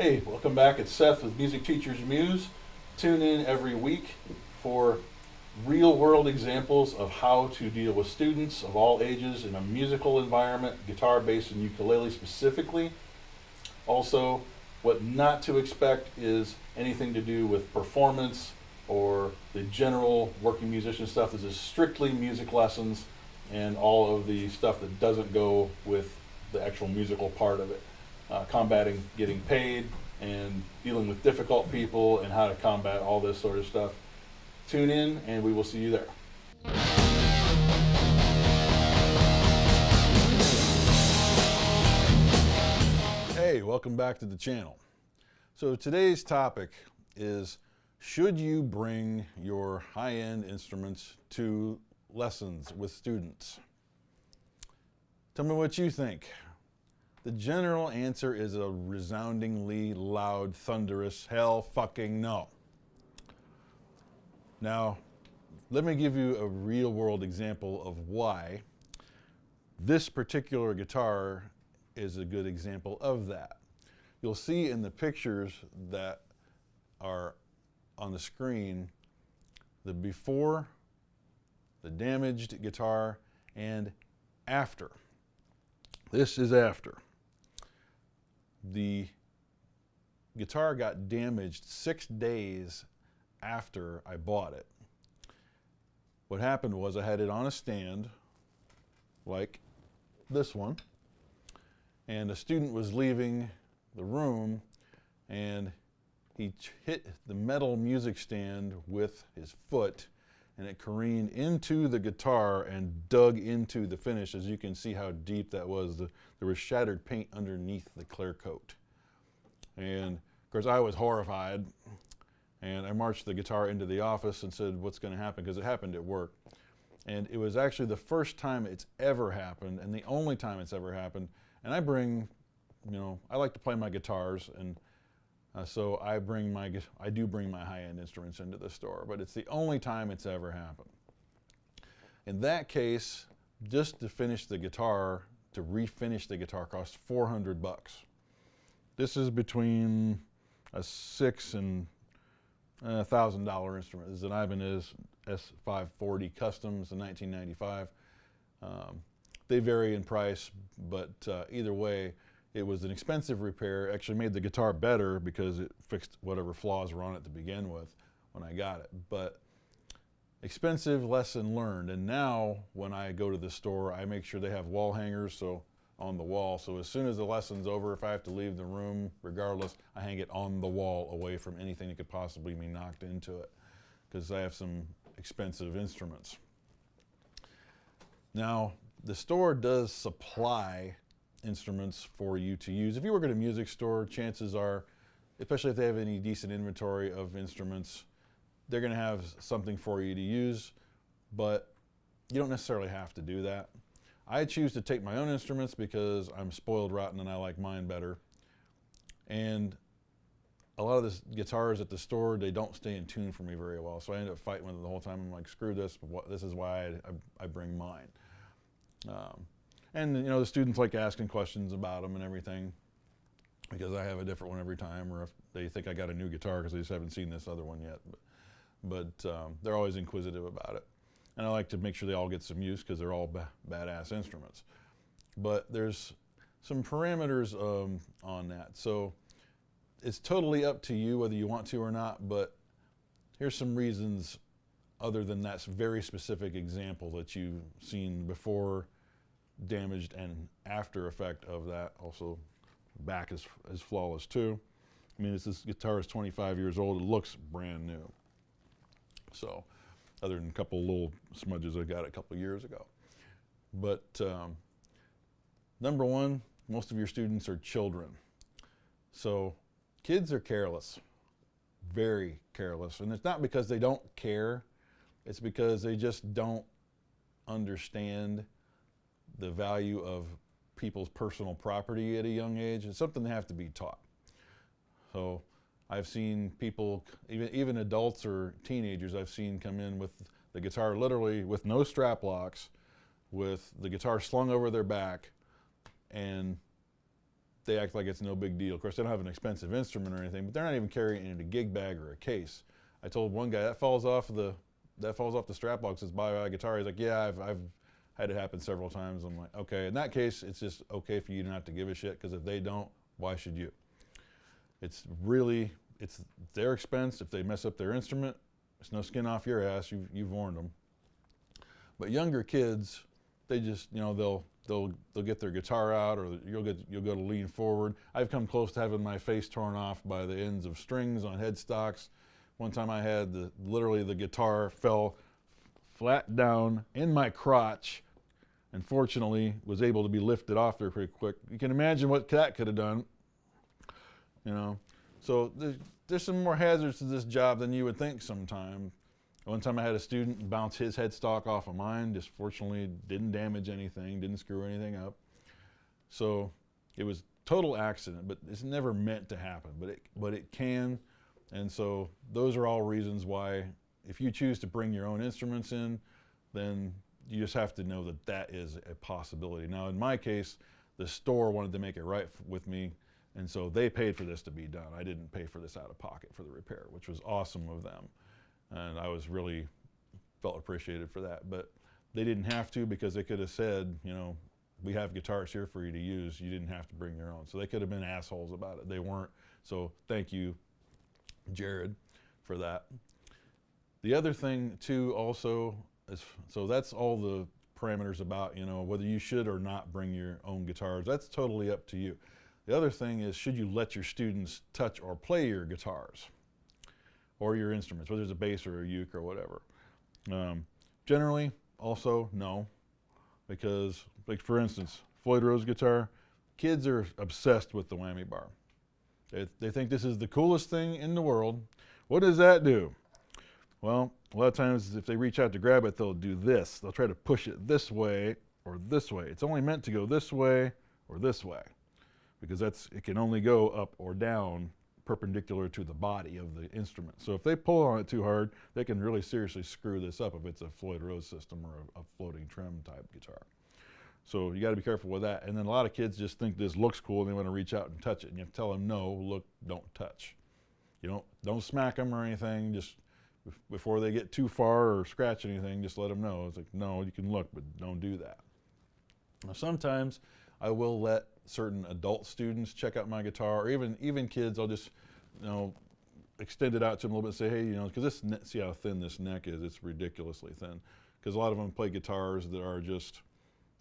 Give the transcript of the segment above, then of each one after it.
Hey, welcome back. It's Seth with Music Teachers Muse. Tune in every week for real world examples of how to deal with students of all ages in a musical environment, guitar, bass, and ukulele specifically. Also, what not to expect is anything to do with performance or the general working musician stuff. This is strictly music lessons and all of the stuff that doesn't go with the actual musical part of it. Combating getting paid and dealing with difficult people and how to combat all this sort of stuff. Tune in and we will see you there. Hey, welcome back to the channel. So today's topic is, should you bring your high-end instruments to lessons with students? Tell me what you think. The general answer is a resoundingly loud, thunderous hell fucking no. Now, let me give you a real world example of why this particular guitar is a good example of that. You'll see in the pictures that are on the screen the before, the damaged guitar, and after. This is after. The guitar got damaged 6 days after I bought it. What happened was I had it on a stand like this one, and a student was leaving the room and he hit the metal music stand with his foot and it careened into the guitar and dug into the finish. As you can see how deep that was. There was shattered paint underneath the clear coat. And of course I was horrified, and I marched the guitar into the office and said, what's going to happen? Because it happened at work. And it was actually the first time it's ever happened and the only time it's ever happened. And I bring, I like to play my guitars, and so I do bring my high-end instruments into the store, but it's the only time it's ever happened. In that case, just to finish the guitar, to refinish the guitar, cost $400. This is between a $600 and $1,000 instrument. This is an Ibanez S540 Customs in 1995. They vary in price, but either way, it was an expensive repair. Actually made the guitar better because it fixed whatever flaws were on it to begin with when I got it. But expensive, lesson learned. And now when I go to the store, I make sure they have wall hangers on the wall. So as soon as the lesson's over, if I have to leave the room, regardless, I hang it on the wall away from anything that could possibly be knocked into it, because I have some expensive instruments. Now, the store does supply instruments for you to use. If you work at a music store, chances are, especially if they have any decent inventory of instruments, they're going to have something for you to use, but you don't necessarily have to do that. I choose to take my own instruments because I'm spoiled rotten and I like mine better. And a lot of the guitars at the store, they don't stay in tune for me very well, so I end up fighting with it the whole time. I'm like, screw this, this is why I bring mine. And the students like asking questions about them and everything, because I have a different one every time, or if they think I got a new guitar because they just haven't seen this other one yet. But they're always inquisitive about it. And I like to make sure they all get some use because they're all badass instruments. But there's some parameters on that. So it's totally up to you whether you want to or not, but here's some reasons other than that very specific example that you've seen before, damaged, and after effect of that. Also, back is flawless too. I mean, this guitar is 25 years old. It looks brand new. So, other than a couple little smudges I got a couple years ago. But number one, most of your students are children. So, kids are careless, very careless. And it's not because they don't care, it's because they just don't understand the value of people's personal property at a young age. It's something they have to be taught. So I've seen people, even adults or teenagers, I've seen come in with the guitar literally with no strap locks, with the guitar slung over their back, and they act like it's no big deal. Of course, they don't have an expensive instrument or anything, but they're not even carrying it in a gig bag or a case. I told one guy, that falls off the strap box, says buy a guitar. He's like, yeah, I've had it happen several times. I'm like, okay, in that case, it's just okay for you not to give a shit, because if they don't, why should you? It's their expense. If they mess up their instrument, it's no skin off your ass. You've warned them. But younger kids, they just, you know, they'll get their guitar out, or you'll go to lean forward. I've come close to having my face torn off by the ends of strings on headstocks. One time I had literally the guitar fell flat down in my crotch, and fortunately was able to be lifted off there pretty quick. You can imagine what that could have done, you know. So there's some more hazards to this job than you would think sometimes. One time I had a student bounce his headstock off of mine, just fortunately didn't damage anything, didn't screw anything up. So it was total accident, but it's never meant to happen, but it can. And so those are all reasons why, if you choose to bring your own instruments in, then you just have to know that that is a possibility. Now, in my case, the store wanted to make it right with me, and so they paid for this to be done. I didn't pay for this out of pocket for the repair, which was awesome of them. And I was really felt appreciated for that. But they didn't have to, because they could have said, you know, we have guitars here for you to use. You didn't have to bring your own. So they could have been assholes about it. They weren't. So thank you, Jared, for that. The other thing too also is, so that's all the parameters about, you know, whether you should or not bring your own guitars. That's totally up to you. The other thing is, should you let your students touch or play your guitars or your instruments, whether it's a bass or a uke or whatever? Generally, also no, because, like, for instance, Floyd Rose guitar, kids are obsessed with the whammy bar. They think this is the coolest thing in the world. What does that do? Well, a lot of times if they reach out to grab it, they'll do this. They'll try to push it this way or this way. It's only meant to go this way or this way, because it can only go up or down perpendicular to the body of the instrument. So if they pull on it too hard, they can really seriously screw this up if it's a Floyd Rose system or a floating trem type guitar. So you got to be careful with that. And then a lot of kids just think this looks cool and they want to reach out and touch it. And you have to tell them, no, look, don't touch. You don't smack them or anything. Just before they get too far or scratch anything, just let them know. It's like, no, you can look, but don't do that. Now, sometimes I will let certain adult students check out my guitar, or even kids. I'll just, you know, extend it out to them a little bit and say, hey, you know, because see how thin this neck is. It's ridiculously thin. Because a lot of them play guitars that are just,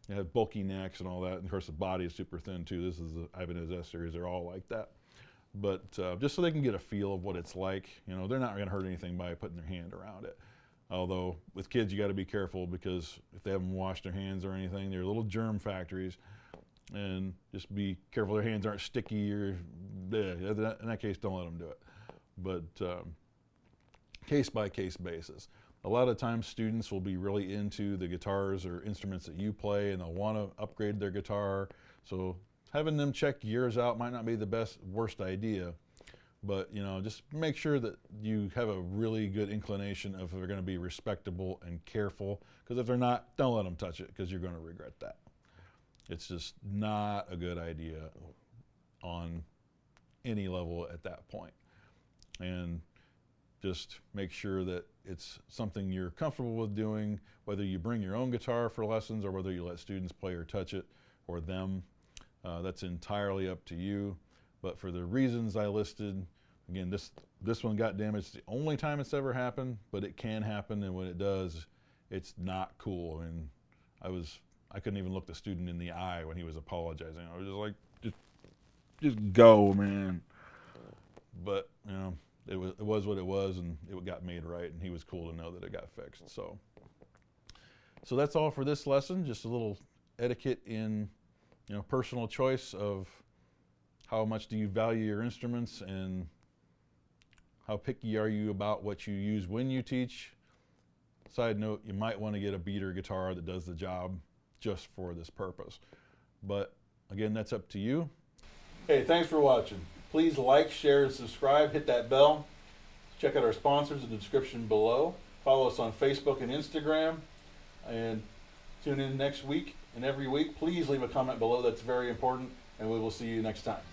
they have bulky necks and all that. And of course, the body is super thin too. This is the Ibanez S series. They're all like that. But just so they can get a feel of what it's like, you know, they're not going to hurt anything by putting their hand around it. Although with kids, you got to be careful, because if they haven't washed their hands or anything, they're little germ factories. And just be careful their hands aren't sticky, or in that case, don't let them do it. But case by case basis. A lot of times students will be really into the guitars or instruments that you play, and they'll want to upgrade their guitar. So having them check yours out might not be the worst idea, but, you know, just make sure that you have a really good inclination of if they're going to be respectable and careful, because if they're not, don't let them touch it, because you're going to regret that. It's just not a good idea on any level at that point. And just make sure that it's something you're comfortable with doing, whether you bring your own guitar for lessons or whether you let students play or touch it, or them. That's entirely up to you. But for the reasons I listed, again, this one got damaged. It's the only time it's ever happened, but it can happen, and when it does, it's not cool. And I couldn't even look the student in the eye when he was apologizing. I was just like, just go, man. But, you know, it was what it was, and it got made right, and he was cool to know that it got fixed. So that's all for this lesson. Just a little etiquette in, you know, personal choice of how much do you value your instruments, and how picky are you about what you use when you teach. Side note, you might want to get a beater guitar that does the job just for this purpose. But again, that's up to you. Hey, thanks for watching. Please like, share, and subscribe. Hit that bell. Check out our sponsors in the description below. Follow us on Facebook and Instagram. And tune in next week and every week. Please leave a comment below. That's very important. and we will see you next time.